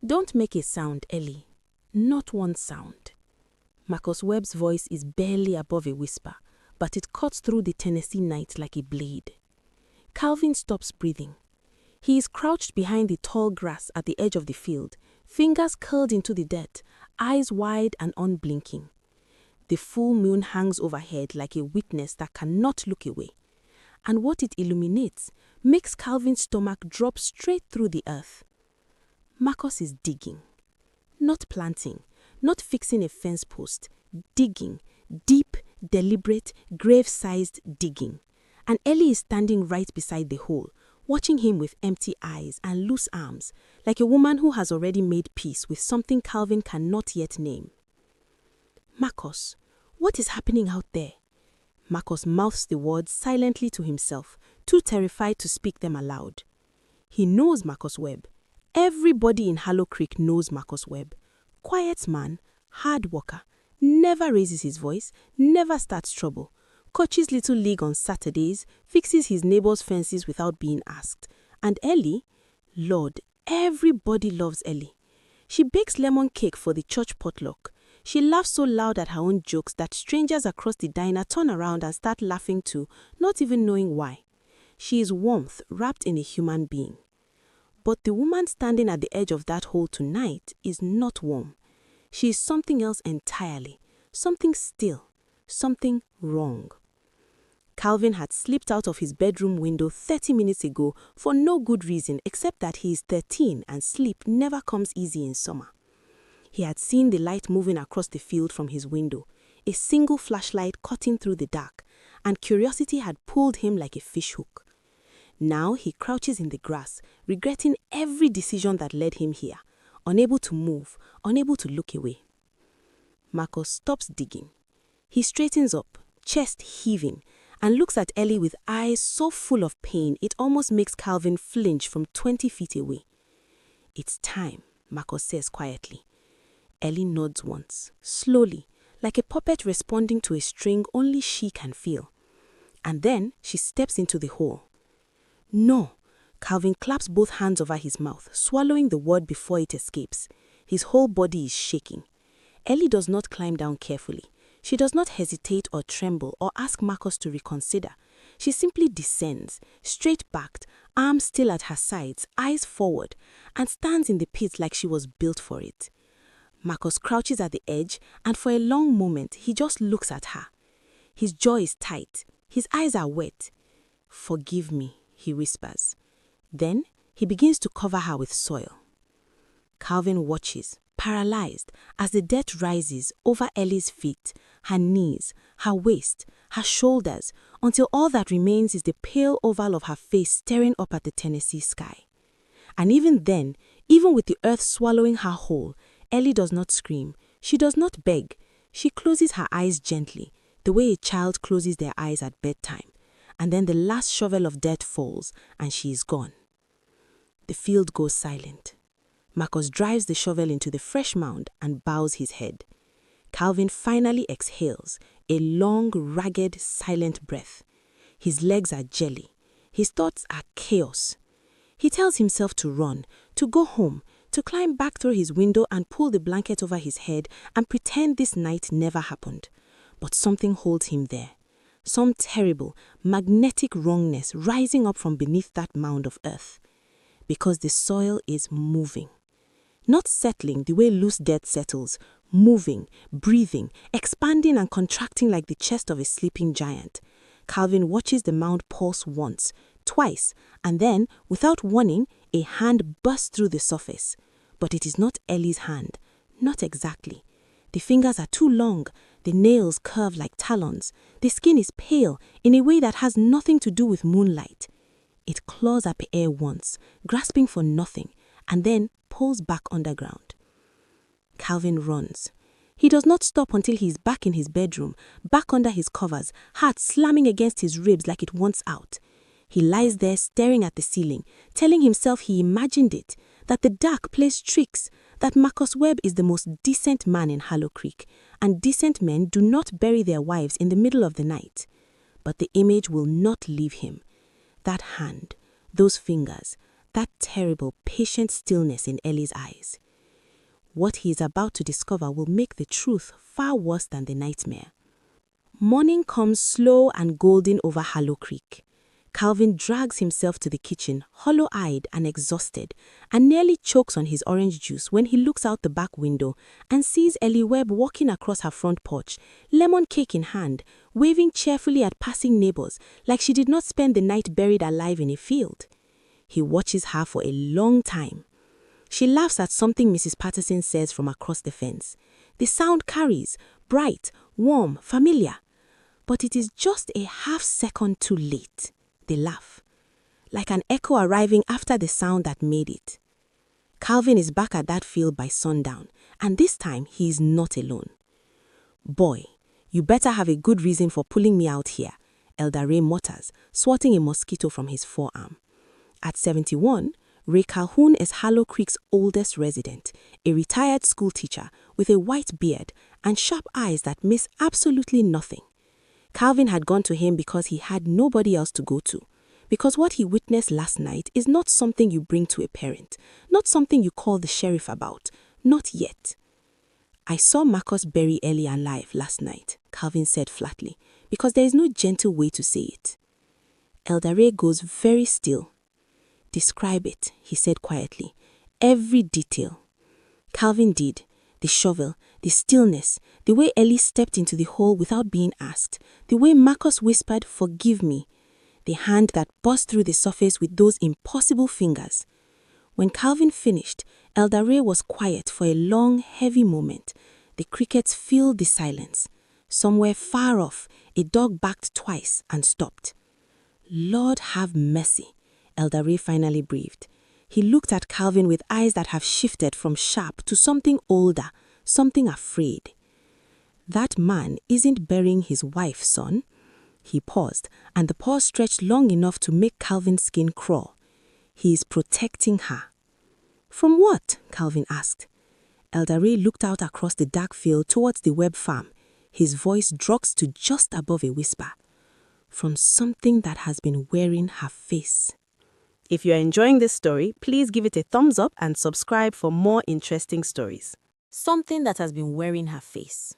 Don't make a sound, Ellie. Not one sound. Marcus Webb's voice is barely above a whisper, but it cuts through the Tennessee night like a blade. Calvin stops breathing. He is crouched behind the tall grass at the edge of the field, fingers curled into the dirt, eyes wide and unblinking. The full moon hangs overhead like a witness that cannot look away. And what it illuminates makes Calvin's stomach drop straight through the earth. Marcus is digging. Not planting, not fixing a fence post. Digging. Deep, deliberate, grave-sized digging. And Ellie is standing right beside the hole, watching him with empty eyes and loose arms, like a woman who has already made peace with something Calvin cannot yet name. Marcus, what is happening out there? Marcus mouths the words silently to himself, too terrified to speak them aloud. He knows Marcus Webb. Everybody in Hollow Creek knows Marcus Webb. Quiet man, hard worker, never raises his voice, never starts trouble, coaches Little League on Saturdays, fixes his neighbor's fences without being asked. And Ellie? Lord, everybody loves Ellie. She bakes lemon cake for the church potluck. She laughs so loud at her own jokes that strangers across the diner turn around and start laughing too, not even knowing why. She is warmth wrapped in a human being. But the woman standing at the edge of that hole tonight is not warm. She is something else entirely, something still, something wrong. Calvin had slipped out of his bedroom window 30 minutes ago for no good reason except that he is 13 and sleep never comes easy in summer. He had seen the light moving across the field from his window, a single flashlight cutting through the dark, and curiosity had pulled him like a fishhook. Now he crouches in the grass, regretting every decision that led him here, unable to move, unable to look away. Marcus stops digging. He straightens up, chest heaving, and looks at Ellie with eyes so full of pain it almost makes Calvin flinch from 20 feet away. "It's time," Marcus says quietly. Ellie nods once, slowly, like a puppet responding to a string only she can feel. And then she steps into the hole. "No!" Calvin claps both hands over his mouth, swallowing the word before it escapes. His whole body is shaking. Ellie does not climb down carefully. She does not hesitate or tremble or ask Marcus to reconsider. She simply descends, straight-backed, arms still at her sides, eyes forward, and stands in the pit like she was built for it. Marcus crouches at the edge, and for a long moment, he just looks at her. His jaw is tight. His eyes are wet. "Forgive me," he whispers. Then he begins to cover her with soil. Calvin watches, paralyzed, as the dirt rises over Ellie's feet, her knees, her waist, her shoulders, until all that remains is the pale oval of her face staring up at the Tennessee sky. And even then, even with the earth swallowing her whole, Ellie does not scream. She does not beg. She closes her eyes gently, the way a child closes their eyes at bedtime. And then the last shovel of dirt falls, and she is gone. The field goes silent. Marcus drives the shovel into the fresh mound and bows his head. Calvin finally exhales, a long, ragged, silent breath. His legs are jelly. His thoughts are chaos. He tells himself to run, to go home, to climb back through his window and pull the blanket over his head and pretend this night never happened. But something holds him there. Some terrible, magnetic wrongness rising up from beneath that mound of earth. Because the soil is moving. Not settling the way loose dirt settles, moving, breathing, expanding and contracting like the chest of a sleeping giant. Calvin watches the mound pulse once, twice, and then, without warning, a hand bursts through the surface. But it is not Ellie's hand. Not exactly. The fingers are too long. The nails curve like talons. The skin is pale in a way that has nothing to do with moonlight. It claws up air once, grasping for nothing, and then pulls back underground. Calvin runs. He does not stop until he is back in his bedroom, back under his covers, heart slamming against his ribs like it wants out. He lies there staring at the ceiling, telling himself he imagined it, that the dark plays tricks, that Marcus Webb is the most decent man in Hollow Creek, and decent men do not bury their wives in the middle of the night. But the image will not leave him. That hand, those fingers, that terrible, patient stillness in Ellie's eyes. What he is about to discover will make the truth far worse than the nightmare. Morning comes slow and golden over Hollow Creek. Calvin drags himself to the kitchen, hollow-eyed and exhausted, and nearly chokes on his orange juice when he looks out the back window and sees Ellie Webb walking across her front porch, lemon cake in hand, waving cheerfully at passing neighbors like she did not spend the night buried alive in a field. He watches her for a long time. She laughs at something Mrs. Patterson says from across the fence. The sound carries, bright, warm, familiar. But it is just a half-second too late. They laugh, like an echo arriving after the sound that made it. Calvin is back at that field by sundown, and this time he is not alone. Boy, you better have a good reason for pulling me out here, Elder Ray mutters, swatting a mosquito from his forearm. At 71, Ray Calhoun is Hollow Creek's oldest resident, a retired school teacher with a white beard and sharp eyes that miss absolutely nothing. Calvin had gone to him because he had nobody else to go to, because what he witnessed last night is not something you bring to a parent, not something you call the sheriff about, not yet. I saw Marcus bury Ellie alive last night, Calvin said flatly, because there is no gentle way to say it. Elder Ray goes very still. Describe it, he said quietly, every detail. Calvin did. The shovel, the stillness, the way Ellie stepped into the hole without being asked, the way Marcus whispered, "Forgive me," the hand that burst through the surface with those impossible fingers. When Calvin finished, Elder Ray was quiet for a long, heavy moment. The crickets filled the silence. Somewhere far off, a dog barked twice and stopped. Lord have mercy, Elder Ray finally breathed. He looked at Calvin with eyes that have shifted from sharp to something older, something afraid. That man isn't burying his wife, son. He paused, and the pause stretched long enough to make Calvin's skin crawl. He is protecting her. From what? Calvin asked. Elder Ray looked out across the dark field towards the Webb farm. His voice drops to just above a whisper. From something that has been wearing her face. If you are enjoying this story, please give it a thumbs up and subscribe for more interesting stories. Something that has been wearing her face.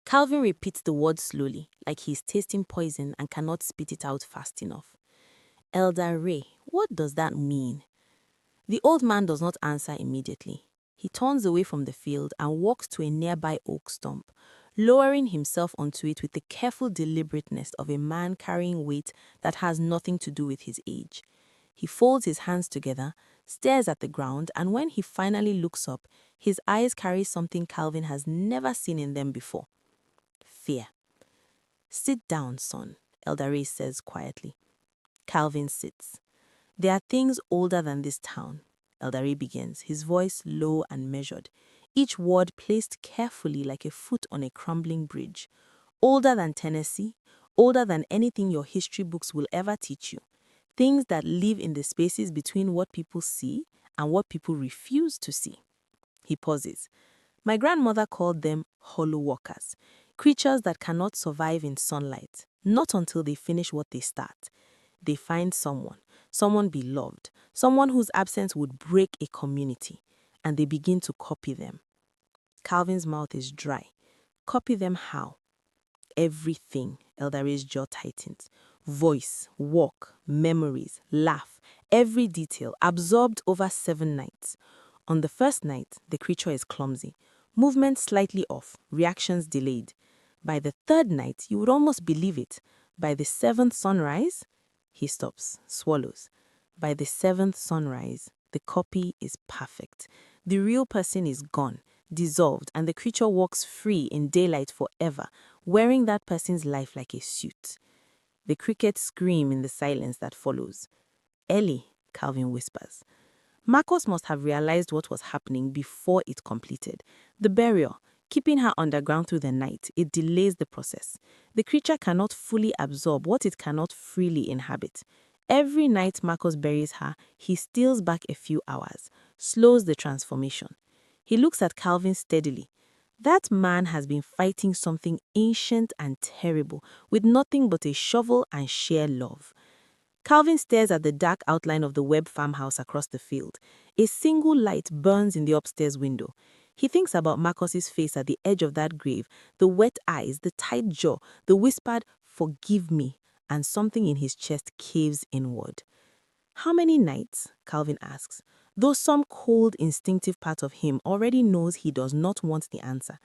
Calvin repeats the word slowly, like he is tasting poison and cannot spit it out fast enough. Elder Ray, what does that mean? The old man does not answer immediately. He turns away from the field and walks to a nearby oak stump, lowering himself onto it with the careful deliberateness of a man carrying weight that has nothing to do with his age. He folds his hands together, stares at the ground, and when he finally looks up, his eyes carry something Calvin has never seen in them before. Fear. Sit down, son, Elder Ray says quietly. Calvin sits. There are things older than this town, Elder Ray begins, his voice low and measured, each word placed carefully like a foot on a crumbling bridge. Older than Tennessee, older than anything your history books will ever teach you. Things that live in the spaces between what people see and what people refuse to see. He pauses. My grandmother called them hollow walkers, creatures that cannot survive in sunlight, not until they finish what they start. They find someone beloved, someone whose absence would break a community, and they begin to copy them. Calvin's mouth is dry. Copy them how? Everything, Elder Ray's jaw tightens. Voice, walk, memories, laugh, every detail absorbed over 7 nights. On the first night, the creature is clumsy, movement slightly off, reactions delayed. By the 3rd night, you would almost believe it. By the 7th sunrise, he stops, swallows. By the 7th sunrise, the copy is perfect. The real person is gone, dissolved, and the creature walks free in daylight forever, wearing that person's life like a suit. The crickets scream in the silence that follows. Ellie, Calvin whispers. Marcus must have realized what was happening before it completed. The burial, keeping her underground through the night, it delays the process. The creature cannot fully absorb what it cannot freely inhabit. Every night Marcus buries her, he steals back a few hours, slows the transformation. He looks at Calvin steadily. That man has been fighting something ancient and terrible, with nothing but a shovel and sheer love. Calvin stares at the dark outline of the Webb farmhouse across the field. A single light burns in the upstairs window. He thinks about Marcus's face at the edge of that grave, the wet eyes, the tight jaw, the whispered, "Forgive me," and something in his chest caves inward. How many nights? Calvin asks, though some cold, instinctive part of him already knows he does not want the answer.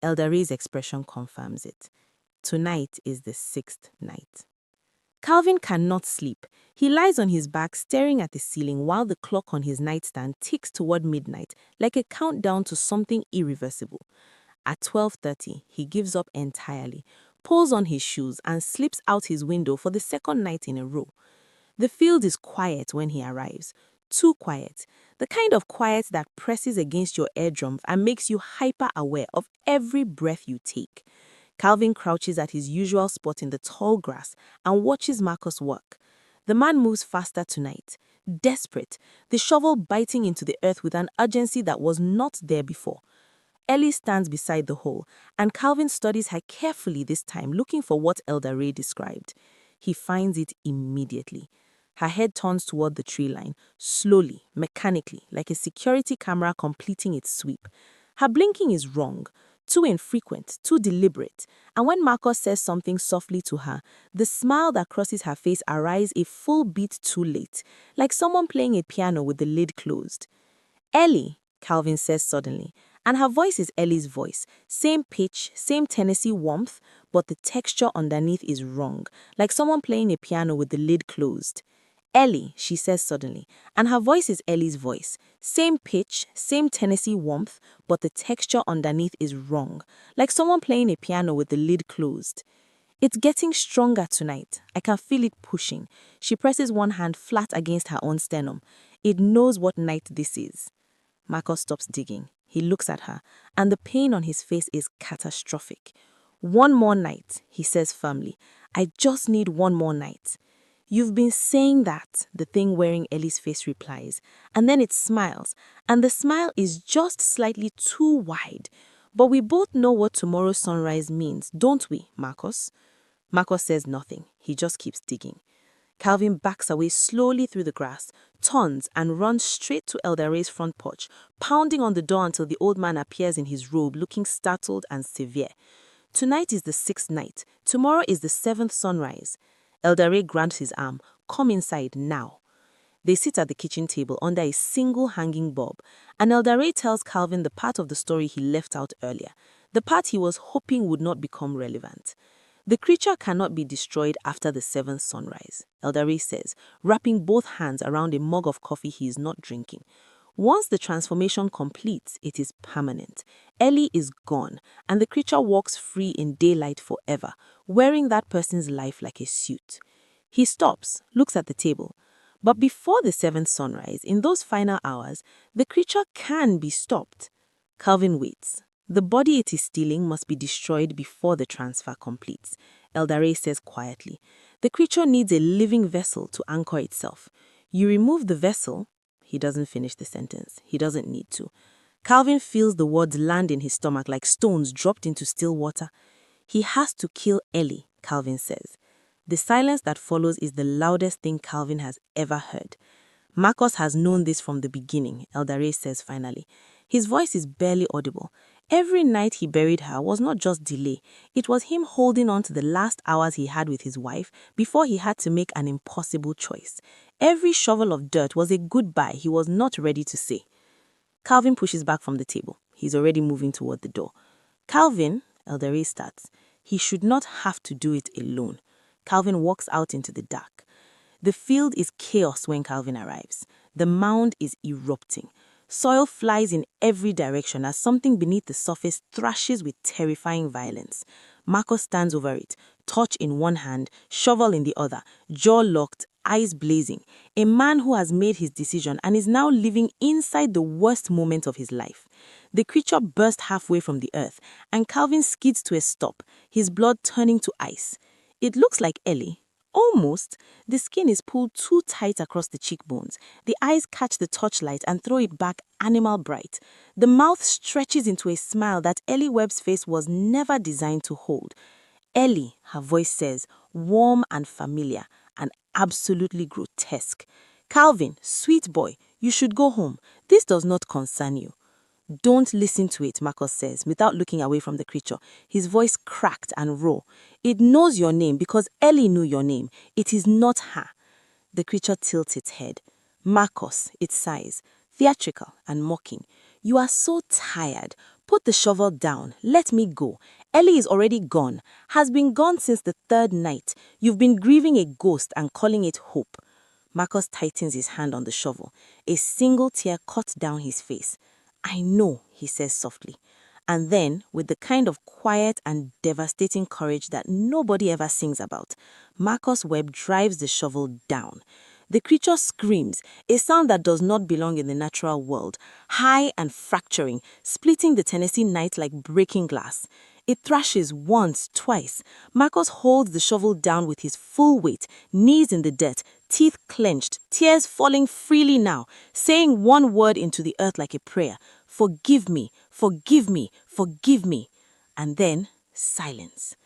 Elder Ray's expression confirms it. Tonight is the 6th night. Calvin cannot sleep. He lies on his back staring at the ceiling while the clock on his nightstand ticks toward midnight like a countdown to something irreversible. At 12:30, he gives up entirely, pulls on his shoes and slips out his window for the second night in a row. The field is quiet when he arrives. Too quiet. The kind of quiet that presses against your eardrums and makes you hyper-aware of every breath you take. Calvin crouches at his usual spot in the tall grass and watches Marcus work. The man moves faster tonight, desperate, the shovel biting into the earth with an urgency that was not there before. Ellie stands beside the hole, and Calvin studies her carefully this time, looking for what Elder Ray described. He finds it immediately. Her head turns toward the tree line, slowly, mechanically, like a security camera completing its sweep. Her blinking is wrong, too infrequent, too deliberate, and when Marcus says something softly to her, the smile that crosses her face arrives a full beat too late, like someone playing a piano with the lid closed. "Ellie," Calvin says suddenly, and her voice is Ellie's voice, same pitch, same Tennessee warmth, but the texture underneath is wrong, like someone playing a piano with the lid closed. "Ellie," she says suddenly, and her voice is Ellie's voice. Same pitch, same Tennessee warmth, but the texture underneath is wrong, like someone playing a piano with the lid closed. "It's getting stronger tonight. I can feel it pushing." She presses one hand flat against her own sternum. It knows what night this is. Marcus stops digging. He looks at her, and the pain on his face is catastrophic. "One more night," he says firmly. "I just need one more night." "You've been saying that," the thing wearing Ellie's face replies, and then it smiles, and the smile is just slightly too wide. "But we both know what tomorrow's sunrise means, don't we, Marcus?" Marcus says nothing. He just keeps digging. Calvin backs away slowly through the grass, turns and runs straight to Elder Ray's front porch, pounding on the door until the old man appears in his robe, looking startled and severe. Tonight is the 6th night. Tomorrow is the 7th sunrise. Elder Ray grabs his arm. "Come inside now." They sit at the kitchen table under a single hanging bulb, and Elder Ray tells Calvin the part of the story he left out earlier, the part he was hoping would not become relevant. "The creature cannot be destroyed after the 7th sunrise," Elder Ray says, wrapping both hands around a mug of coffee he is not drinking. "Once the transformation completes, it is permanent. Ellie is gone, and the creature walks free in daylight forever, wearing that person's life like a suit." He stops, looks at the table. But before the 7th sunrise, in those final hours, the creature can be stopped. Calvin waits. The body it is stealing must be destroyed before the transfer completes. Elder Ray says quietly, "The creature needs a living vessel to anchor itself. You remove the vessel." He doesn't finish the sentence. He doesn't need to. Calvin feels the words land in his stomach like stones dropped into still water. "He has to kill Ellie," Calvin says. The silence that follows is the loudest thing Calvin has ever heard. "Marcus has known this from the beginning," Elder Ray says finally. His voice is barely audible. Every night he buried her was not just delay. It was him holding on to the last hours he had with his wife before he had to make an impossible choice. Every shovel of dirt was a goodbye he was not ready to say. Calvin pushes back from the table. He's already moving toward the door. "Calvin," Elder Ray starts. He should not have to do it alone. Calvin walks out into the dark. The field is chaos when Calvin arrives. The mound is erupting. Soil flies in every direction as something beneath the surface thrashes with terrifying violence. Marcus stands over it, torch in one hand, shovel in the other, jaw locked, eyes blazing. A man who has made his decision and is now living inside the worst moment of his life. The creature burst halfway from the earth, and Calvin skids to a stop, his blood turning to ice. It looks like Ellie. Almost. The skin is pulled too tight across the cheekbones. The eyes catch the torchlight and throw it back animal bright. The mouth stretches into a smile that Ellie Webb's face was never designed to hold. "Ellie," her voice says, warm and familiar, and absolutely grotesque. "Calvin, sweet boy, you should go home. This does not concern you." Don't listen to it, Marcus says, without looking away from the creature. His voice cracked and raw. It knows your name because Ellie knew your name. It is not her. The creature tilts its head. Marcus, it sighs, theatrical and mocking. You are so tired. Put the shovel down. Let me go. Ellie is already gone. Has been gone since the third night. You've been grieving a ghost and calling it hope. Marcus tightens his hand on the shovel. A single tear cuts down his face. I know, he says softly. And then, with the kind of quiet and devastating courage that nobody ever sings about, Marcus Webb drives the shovel down. The creature screams, a sound that does not belong in the natural world, high and fracturing, splitting the Tennessee night like breaking glass. It thrashes once, twice. Marcus holds the shovel down with his full weight, knees in the dirt, teeth clenched, tears falling freely now, saying one word into the earth like a prayer. Forgive me, forgive me, forgive me. And then silence.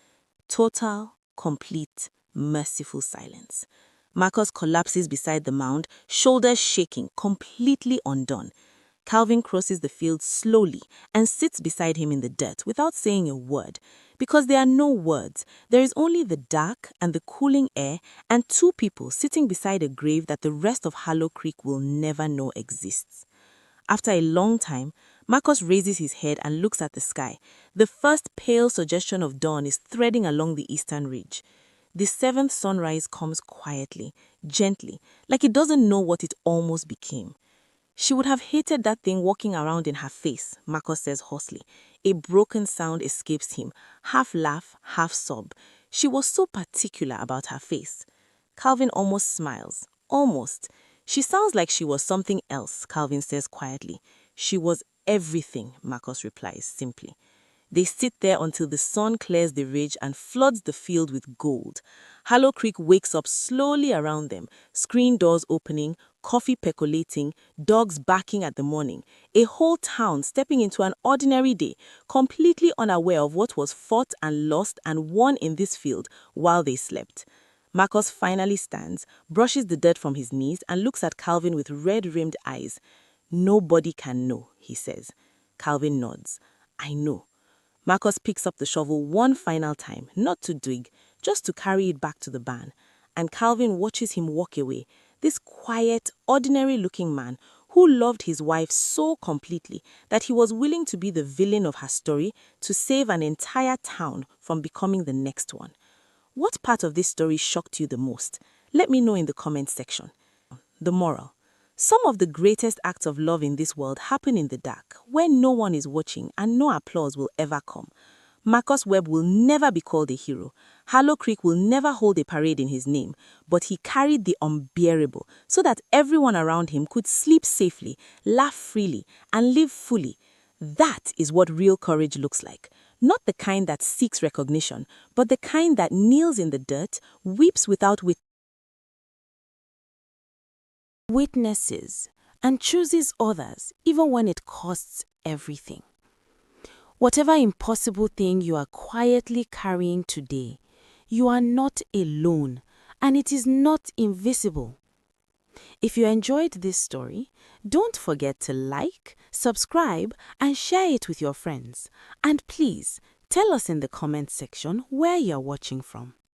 Total, complete, merciful silence. Marcus collapses beside the mound, shoulders shaking, completely undone. Calvin crosses the field slowly and sits beside him in the dirt without saying a word. Because there are no words, there is only the dark and the cooling air and two people sitting beside a grave that the rest of Hollow Creek will never know exists. After a long time, Marcus raises his head and looks at the sky. The first pale suggestion of dawn is threading along the eastern ridge. The seventh sunrise comes quietly, gently, like it doesn't know what it almost became. She would have hated that thing walking around in her face, Marcus says hoarsely. A broken sound escapes him, half laugh, half sob. She was so particular about her face. Calvin almost smiles. Almost. She sounds like she was something else, Calvin says quietly. She was everything, Marcus replies simply. They sit there until the sun clears the ridge and floods the field with gold. Hollow Creek wakes up slowly around them, screen doors opening, coffee percolating, dogs barking at the morning. A whole town stepping into an ordinary day, completely unaware of what was fought and lost and won in this field while they slept. Marcus finally stands, brushes the dirt from his knees and looks at Calvin with red-rimmed eyes. Nobody can know, he says. Calvin nods. I know. Marcus picks up the shovel one final time, not to dig, just to carry it back to the barn. And Calvin watches him walk away, this quiet, ordinary-looking man who loved his wife so completely that he was willing to be the villain of her story to save an entire town from becoming the next one. What part of this story shocked you the most? Let me know in the comment section. The moral. Some of the greatest acts of love in this world happen in the dark, where no one is watching and no applause will ever come. Marcus Webb will never be called a hero. Hollow Creek will never hold a parade in his name, but he carried the unbearable so that everyone around him could sleep safely, laugh freely, and live fully. That is what real courage looks like. Not the kind that seeks recognition, but the kind that kneels in the dirt, weeps without witnesses, and chooses others even when it costs everything. Whatever impossible thing you are quietly carrying today, you are not alone, and it is not invisible. If you enjoyed this story, don't forget to like, subscribe, and share it with your friends. And please, tell us in the comment section where you're watching from.